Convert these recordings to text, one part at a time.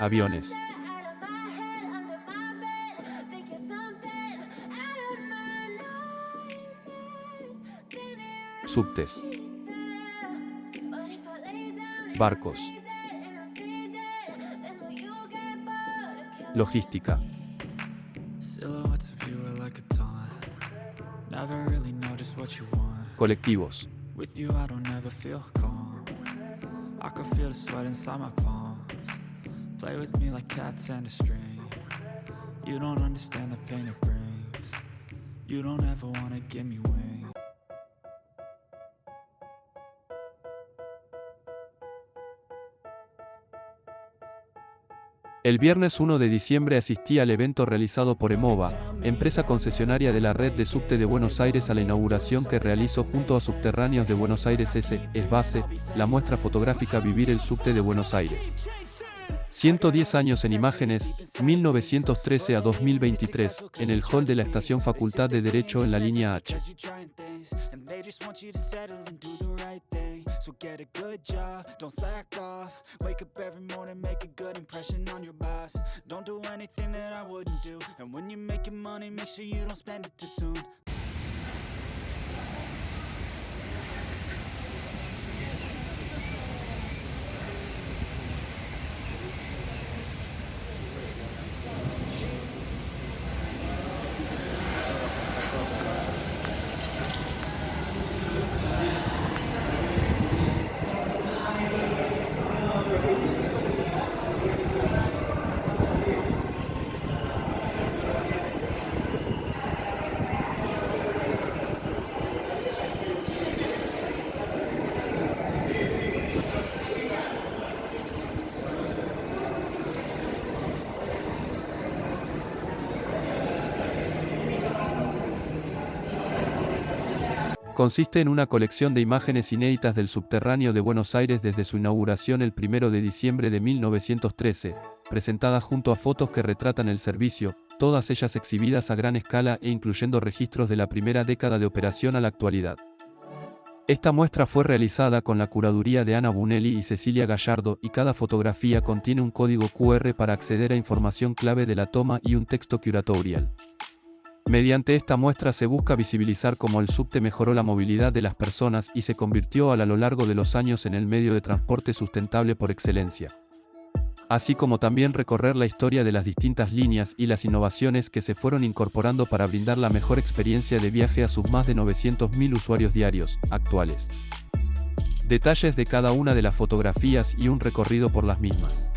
Aviones. Subtes. Barcos. Logística. Colectivos. Play with me like cats and a string. You don't understand the pain it brings. You don't ever wanna give me wings. El viernes 1 de diciembre asistí al evento realizado por EMOVA, empresa concesionaria de la red de subte de Buenos Aires, a la inauguración que realizó junto a Subterráneos de Buenos Aires S.E.S.B.A.S.E., la muestra fotográfica Vivir el subte de Buenos Aires. 110 años en imágenes, 1913 a 2023, en el hall de la Estación Facultad de Derecho en la línea H. Consiste en una colección de imágenes inéditas del subterráneo de Buenos Aires desde su inauguración el 1 de diciembre de 1913, presentadas junto a fotos que retratan el servicio, todas ellas exhibidas a gran escala e incluyendo registros de la primera década de operación a la actualidad. Esta muestra fue realizada con la curaduría de Ana Bunelli y Cecilia Gallardo, y cada fotografía contiene un código QR para acceder a información clave de la toma y un texto curatorial. Mediante esta muestra se busca visibilizar cómo el subte mejoró la movilidad de las personas y se convirtió a lo largo de los años en el medio de transporte sustentable por excelencia. Así como también recorrer la historia de las distintas líneas y las innovaciones que se fueron incorporando para brindar la mejor experiencia de viaje a sus más de 900.000 usuarios diarios, actuales. Detalles de cada una de las fotografías y un recorrido por las mismas.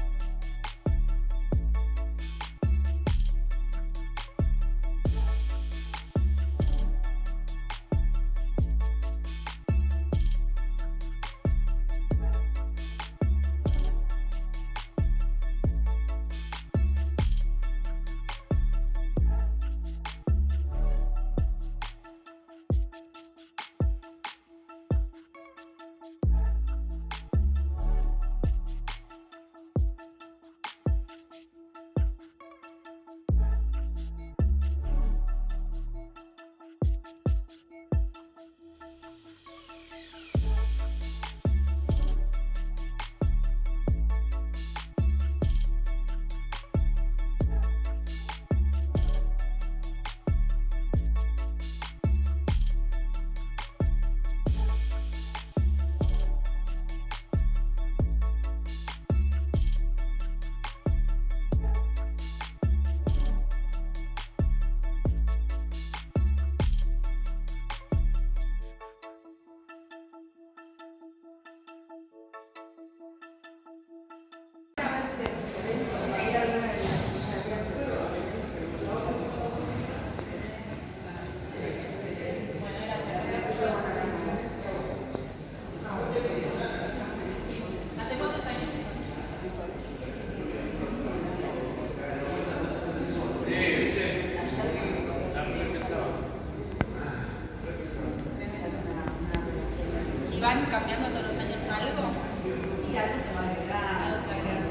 ¿Van cambiando todos los años algo? Sí, algo se va a agregar. Algo se agrega.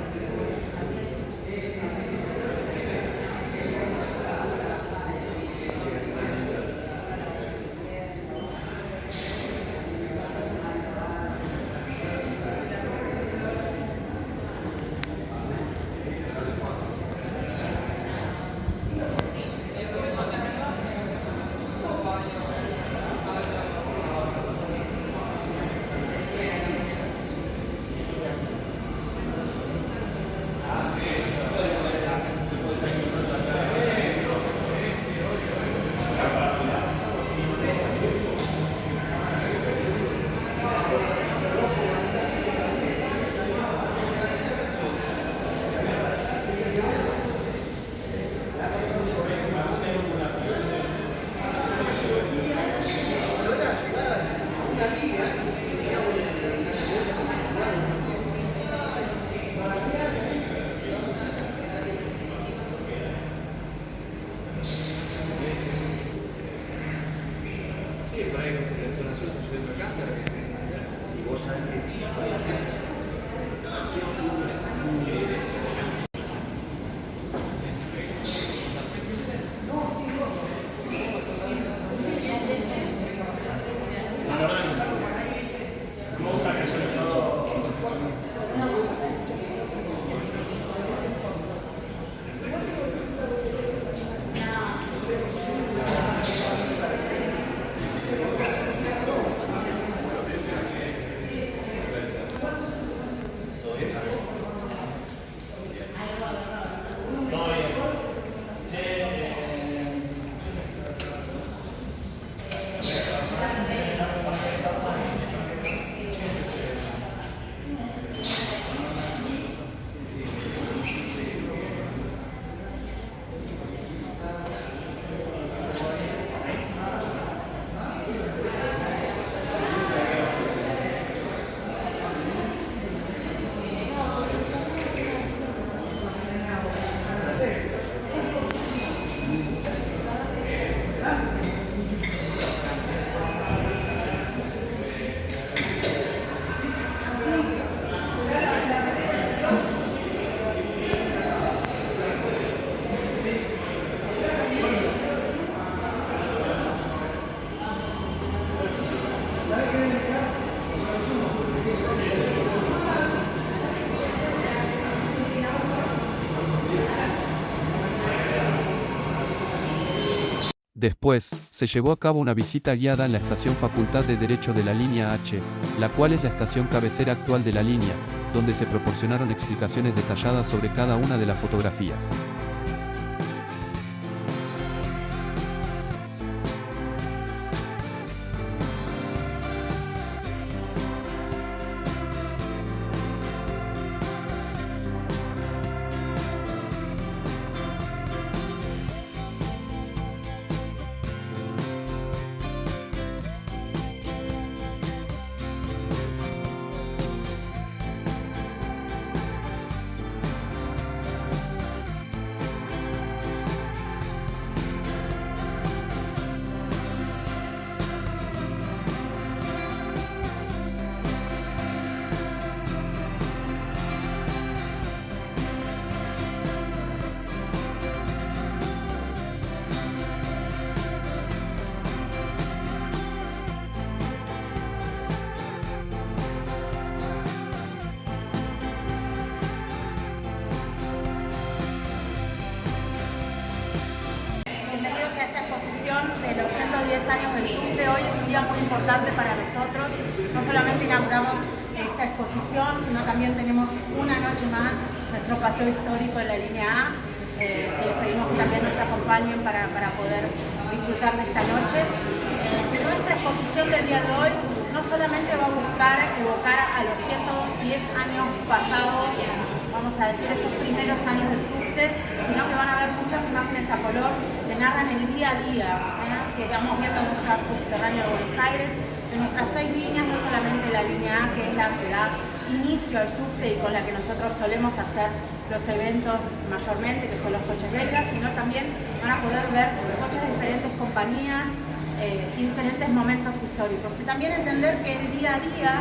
Después, se llevó a cabo una visita guiada en la estación Facultad de Derecho de la línea H, la cual es la estación cabecera actual de la línea, donde se proporcionaron explicaciones detalladas sobre cada una de las fotografías. De los 110 años del subte, hoy es un día muy importante para nosotros. No solamente inauguramos esta exposición, sino también tenemos una noche más nuestro paseo histórico en la línea A. Esperemos que también nos acompañen para poder disfrutar de esta noche. Pero esta exposición del día de hoy no solamente va a buscar evocar a los 110 años pasados, vamos a decir esos primeros años del subte, sino que van a haber muchas imágenes a color que narran el día a día, que estamos viendo en nuestra subterránea de Buenos Aires, de nuestras 6 líneas, no solamente la línea A, que es la que da inicio al subte y con la que nosotros solemos hacer los eventos mayormente, que son los coches belgas, sino también van a poder ver coches de diferentes compañías y diferentes momentos históricos. Y también entender que el día a día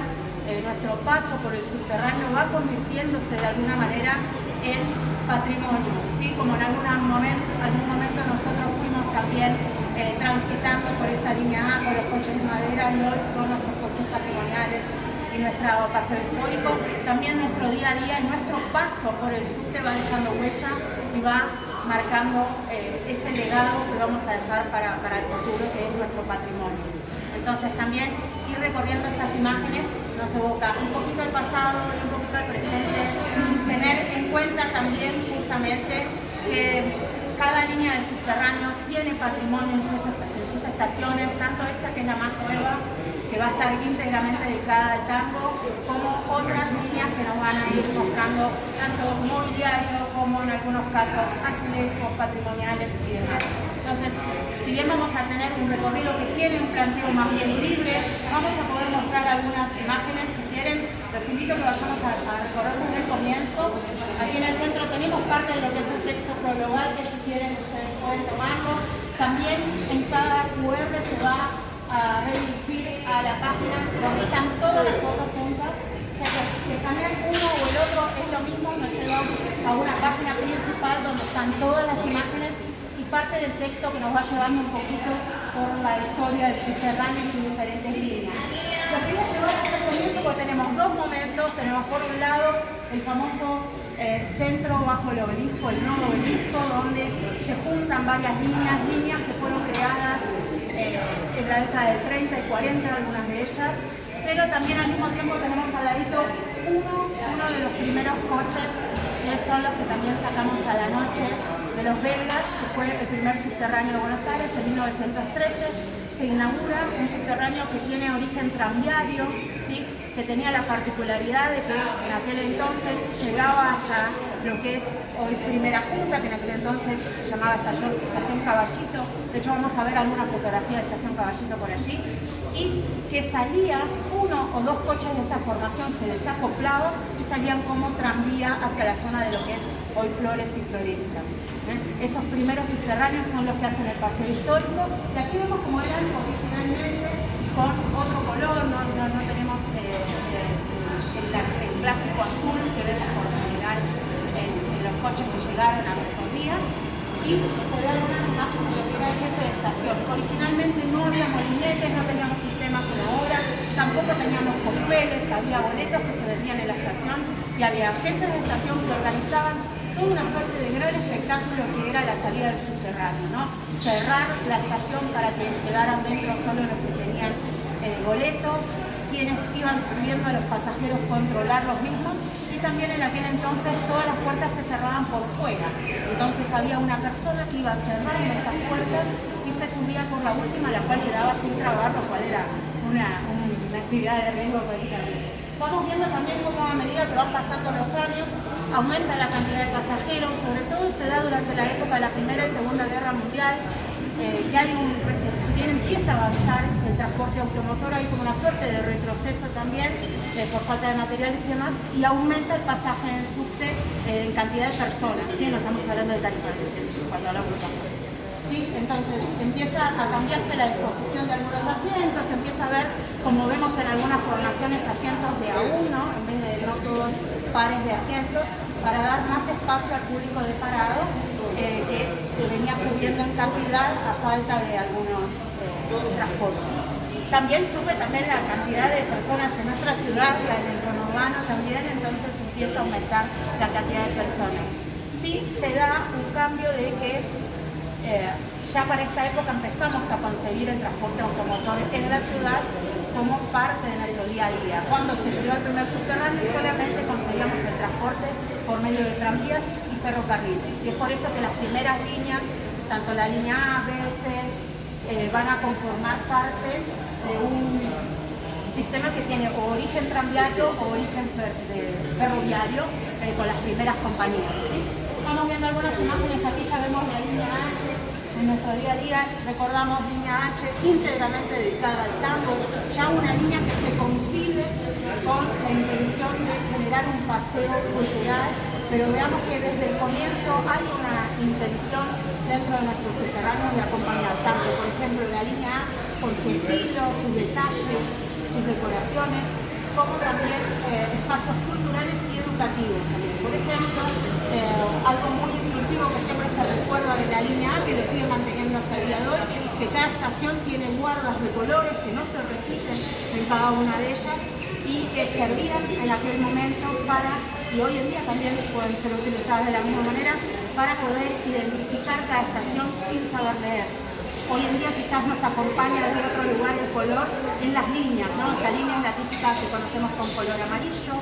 nuestro paso por el subterráneo va convirtiéndose de alguna manera en patrimonio, ¿sí? Como en algún momento nosotros fuimos también transitando por esa línea A con los coches de madera y hoy son nuestros coches patrimoniales y nuestro paseo histórico. También nuestro día a día y nuestro paso por el subte va dejando huella y va marcando ese legado que vamos a dejar para el futuro, que es nuestro patrimonio. Entonces también ir recorriendo esas imágenes nos evoca un poquito el pasado y un poquito el presente, tener en cuenta también justamente que cada línea de subterráneo tiene patrimonio en sus estaciones, tanto esta que es la más nueva, que va a estar íntegramente dedicada al tango, como otras líneas que nos van a ir mostrando tanto mobiliario como en algunos casos azulejos, patrimoniales y demás. Entonces, si bien vamos a tener un recorrido que tiene un planteo más bien libre, vamos a poder mostrar algunas imágenes, si quieren, los invito a que vayamos a recorrer desde el comienzo. Aquí en el centro tenemos parte de lo que es el texto prologal, que si quieren ustedes pueden tomarlo. También en cada QR se va a redirigir a la página donde están todas las fotos también uno o el otro es lo mismo, nos lleva a una página principal donde están todas las imágenes y parte del texto que nos va llevando un poquito por la historia del subterráneo y sus diferentes líneas. Lo quería llevar hasta el comienzo porque tenemos dos momentos. Tenemos por un lado el famoso centro bajo el obelisco, el nuevo obelisco, donde se juntan varias líneas que fueron creadas en la década del 30 y 40, algunas de ellas, pero también al mismo tiempo tenemos al ladito uno de los primeros coches, que son los que también sacamos a la noche de los belgas, que fue el primer subterráneo de Buenos Aires en 1913. Se inaugura un subterráneo que tiene origen tranviario, ¿sí? Que tenía la particularidad de que en aquel entonces llegaba hasta lo que es hoy Primera Junta, que en aquel entonces se llamaba Estación Caballito. De hecho vamos a ver alguna fotografía de Estación Caballito por allí. Y que salía uno o dos coches de esta formación, se desacoplaban y salían como tranvía hacia la zona de lo que es hoy Flores y Florida. Esos primeros subterráneos son los que hacen el paseo histórico, y aquí vemos como eran originalmente con otro color, no tenemos el clásico azul que vemos por lo general en los coches que llegaron a nuestros días, y se ve algunas imágenes de lo que era el jefe de estación. Originalmente no había molinetes, no teníamos sistemas como ahora, tampoco teníamos papeles, había boletos que se vendían en la estación y había jefes de estación que organizaban toda una suerte de gran espectáculo que era la salida del subterráneo, ¿no? Cerrar la estación para que quedaran dentro solo los que tenían boletos, quienes iban subiendo a los pasajeros controlar los mismos, y también en aquel entonces todas las puertas se cerraban por fuera. Entonces había una persona que iba cerrando esas puertas y se subía por la última, la cual quedaba sin trabar, lo cual era una actividad de riesgo prácticamente. Vamos viendo también cómo a medida que van pasando los años aumenta la cantidad de pasajeros, sobre todo se da durante la época de la Primera y Segunda Guerra Mundial, que hay si bien empieza a avanzar el transporte automotor, hay como una suerte de retroceso también por falta de materiales y demás, y aumenta el pasaje en subte en cantidad de personas, ¿sí? No estamos hablando de tarifas cuando hablamos de pasaje. ¿Sí? Entonces empieza a cambiarse la disposición de algunos asientos, empieza a ver, como vemos en algunas formaciones, asientos de A1 en vez de no todos pares de asientos, para dar más espacio al público de parado que venía subiendo en cantidad a falta de algunos transportes. También sube la cantidad de personas en nuestra ciudad, en el conurbano también, entonces empieza a aumentar la cantidad de personas. Sí se da un cambio de que ya para esta época empezamos a conseguir el transporte automotor en la ciudad como parte de nuestro día a día. Cuando se creó el primer subterráneo solamente conseguíamos el transporte por medio de tranvías y ferrocarriles. Y es por eso que las primeras líneas, tanto la línea A, B, C, van a conformar parte de un sistema que tiene o origen tranviario o origen ferroviario con las primeras compañías, ¿sí? Vamos viendo algunas imágenes, aquí ya vemos la línea H. En nuestro día a día recordamos línea H íntegramente dedicada al tango, ya una línea que se concibe con la intención de generar un paseo cultural, pero veamos que desde el comienzo hay una intención dentro de nuestros subterráneos de acompañar tanto, por ejemplo, la línea A con su estilo, sus detalles, sus decoraciones, como también espacios culturales y educativos también. Por ejemplo, algo muy inclusivo que siempre se recuerda de la línea A, que lo sigue manteniendo hasta el día de hoy, que cada estación tiene guardas de colores que no se repiten en cada una de ellas y que servían en aquel momento y hoy en día también pueden ser utilizadas de la misma manera, para poder identificar cada estación sin saber leer. Hoy en día quizás nos acompaña desde otro lugar el color en las líneas, ¿no? Esta línea es la típica que conocemos con color amarillo,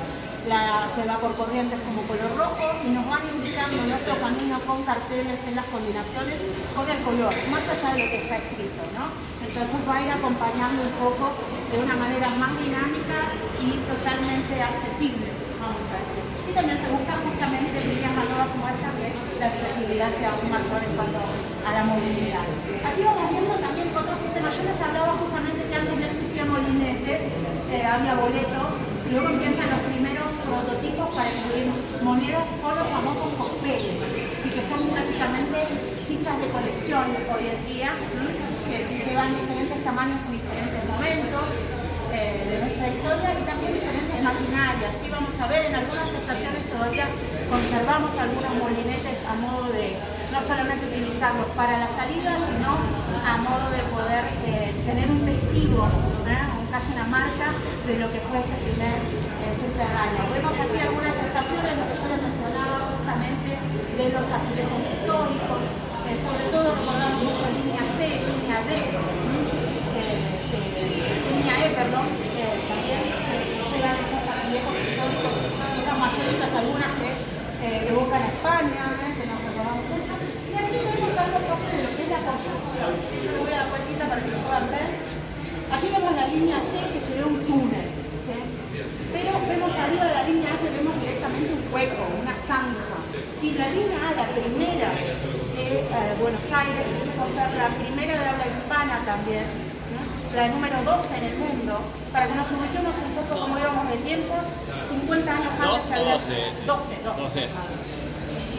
la que va por corrientes como color rojo, y nos van indicando nuestro camino con carteles en las combinaciones con el color, más allá de lo que está escrito, ¿no? Entonces va a ir acompañando un poco de una manera más dinámica y totalmente accesible, vamos a decir. Y también se busca justamente líneas más nuevas como esta, que la accesibilidad sea aún mayor en cuanto a la movilidad. Aquí vamos viendo también otros sistemas. Yo les hablaba justamente que antes no existía molinete, había boletos, luego empiezan los primeros prototipos para incluir monedas con los famosos papeles, y que son prácticamente fichas de colección hoy en día, que llevan diferentes tamaños en diferentes momentos de nuestra historia y también diferentes maquinaria. Sí, vamos a ver, en algunas estaciones todavía conservamos algunos molinetes a modo de no solamente utilizarlos para la salida, sino a modo de poder tener un testigo, casi una marca de lo que fue ese primer subterráneo. Vemos aquí algunas estaciones, lo que yo les mencionaba justamente de los azulejos históricos, sobre todo recordamos mucho línea C, línea D, línea E, perdón, también llegan esos azulejos históricos, esas mayoritas algunas que evocan a España, que nos recordamos mucho. Y aquí tenemos algo propio de lo que es la construcción. Yo le voy a dar vueltita para que lo puedan ver. Aquí vemos la línea C, que sería un túnel, ¿sí? Pero vemos arriba de la línea A que vemos directamente un hueco, una zanja. Y la línea A, la primera de Buenos Aires, que supo ser la primera de habla hispana también, ¿no? La número 12 en el mundo, para que nos ubiquemos un poco como íbamos de tiempo, 50 años antes se había... 12.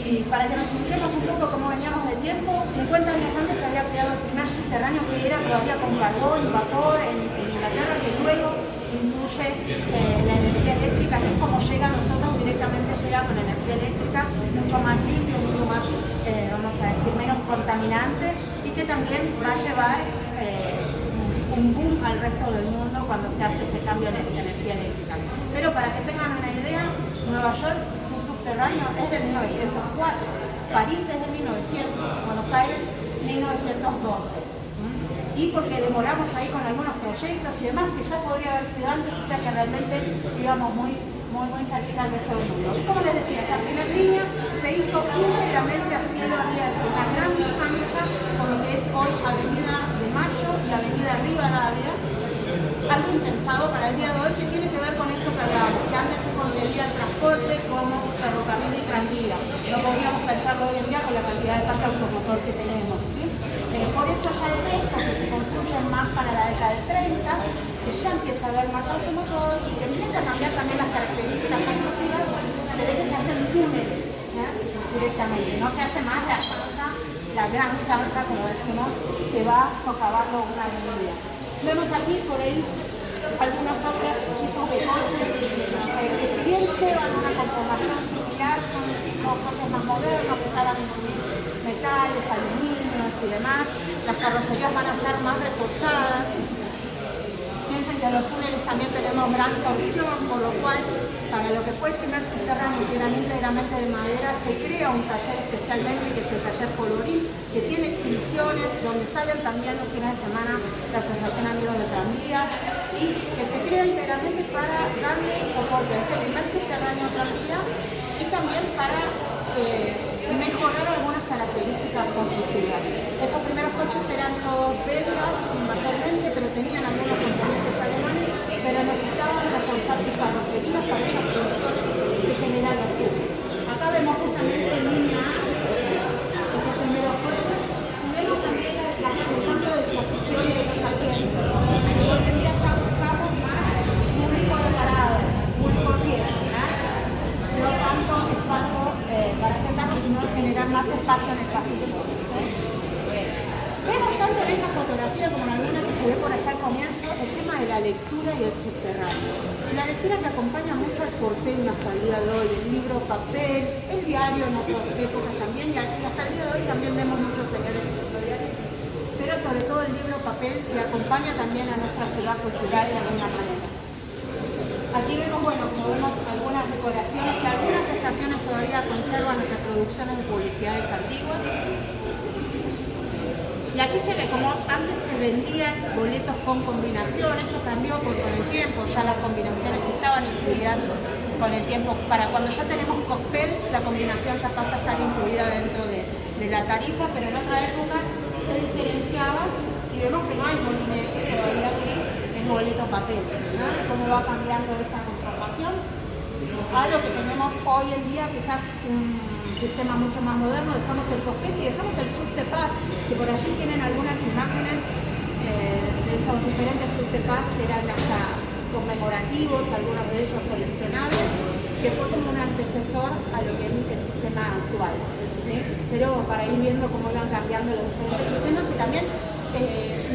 Y para que nos ubiquemos un poco como veníamos de tiempo, 50 años antes se había creado el primer subterráneo que era todavía con carbón y vapor en Inglaterra, que luego incluye la energía eléctrica, que es como llega a nosotros, directamente llega con energía eléctrica, mucho más limpio, mucho más, vamos a decir, menos contaminante, y que también va a llevar un boom al resto del mundo cuando se hace ese cambio en energía eléctrica. Pero para que tengan una idea, Nueva York, su subterráneo es de 1904, París es de 1900, Buenos Aires 1912. Y porque demoramos ahí con algunos proyectos y demás, quizás podría haber sido antes, o sea que realmente íbamos muy cerquita al resto del mundo. Y como les decía, esa primera línea se hizo íntegramente a cielo abierto, una gran zanja por lo que es hoy Avenida de Mayo y Avenida Rivadavia, algo impensado para el día de hoy que tiene que ver con eso que hablábamos, que antes se concebía el transporte como ferrocarril y tranvía. No podríamos pensarlo hoy en día con la cantidad de parque automotor que tenemos, ¿sí? Por eso ya el resto que se construyen más para la década del 30, que ya empieza a haber más automotor y que empieza a cambiar también las características constructivas, se ve que se hacen túneles directamente, no se hace más la zanja, la gran zanja, como decimos, que va a socavarlo una avenida. Vemos aquí por ahí algunos otros tipos de coches que si bien llevan una conformación similar, son coches más modernos que saben incluir metales, aluminios y demás. Las carrocerías van a estar más reforzadas. Piensen que en los túneles también tenemos gran torsión, por lo cual para lo que fue el primer subterráneo, que eran íntegramente de madera, se crea un taller especialmente, que es el taller Colorín, que tiene exhibiciones, donde salen también los fines de semana la Asociación Amigos de Tranvía, y que se crea íntegramente para darle soporte a este primer subterráneo de tranvía y también para mejorar algunas características constructivas. Esos primeros coches eran todos belgas, mayormente, pero tenían algunos componentes alemanes, pero necesitaban reforzar sus carrocerías para esas producciones que generan los coches. Acá vemos justamente en línea A, esos primeros coches, y vemos también el cambio de disposición de los asientos. Hoy en día ya buscamos más público de parado, público pie, no tanto espacio para sentarnos, sino generar más espacio en el pasillo. Vemos tanto en esta fotografía como en alguna que se ve por allá al comienzo el tema de la lectura y el subterráneo. La lectura que acompaña mucho al porteño hasta el día de hoy, el libro papel, el diario en otras épocas también, y hasta el día de hoy también vemos muchos señores editoriales, pero sobre todo el libro papel que acompaña también a nuestra ciudad cultural de alguna manera. Aquí vemos, bueno, como vemos algunas decoraciones, que algunas estaciones todavía conservan reproducciones de publicidades antiguas. Y aquí se ve como antes se vendían boletos con combinación, eso cambió con el tiempo, ya las combinaciones estaban incluidas con el tiempo. Para cuando ya tenemos cóctel, la combinación ya pasa a estar incluida dentro de la tarifa, pero en otra época se diferenciaba y vemos que no hay molinete todavía aquí. Boleto papel, ¿no? Cómo va cambiando esa conformación a lo que tenemos hoy en día, quizás un sistema mucho más moderno. Dejamos el cosquete y dejamos el subtepaz, que por allí tienen algunas imágenes de esos diferentes subtepaz que eran hasta conmemorativos, algunos de ellos coleccionables, que fue como un antecesor a lo que es el sistema actual, ¿sí? Pero para ir viendo cómo iban cambiando los diferentes sistemas y también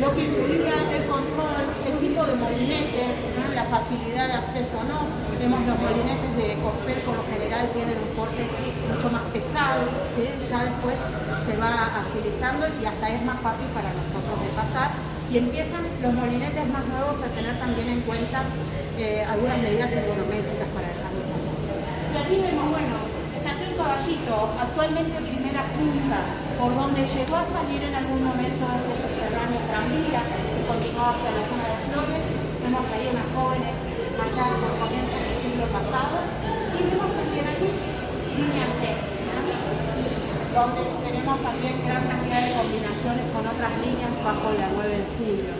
lo que incluía el control, el tipo de molinete, ¿no? La facilidad de acceso o no. Tenemos los molinetes de Cosper, por lo general tienen un corte mucho más pesado, ¿sí? Ya después se va agilizando y hasta es más fácil para nosotros de pasar. Y empiezan los molinetes más nuevos a tener también en cuenta algunas medidas ergonométricas para dejarlo. Y aquí vemos, bueno, Estación Caballito, actualmente primera punta, por donde llegó a salir en algún momento este subterráneo tranvía, que continuaba hasta la zona de Flores. Vemos ahí unas jóvenes allá por comienzos del siglo pasado. Y vemos también aquí línea C, donde tenemos también gran cantidad de combinaciones con otras líneas bajo la 9 del siglo.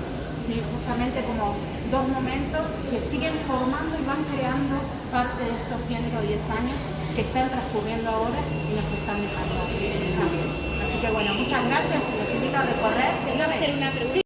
¿Sí? Justamente como dos momentos que siguen formando y van creando parte de estos 110 años que están transcurriendo ahora y nos están dejando. Así que bueno, muchas gracias, los invito a recorrer. Te iba a hacer una pregunta.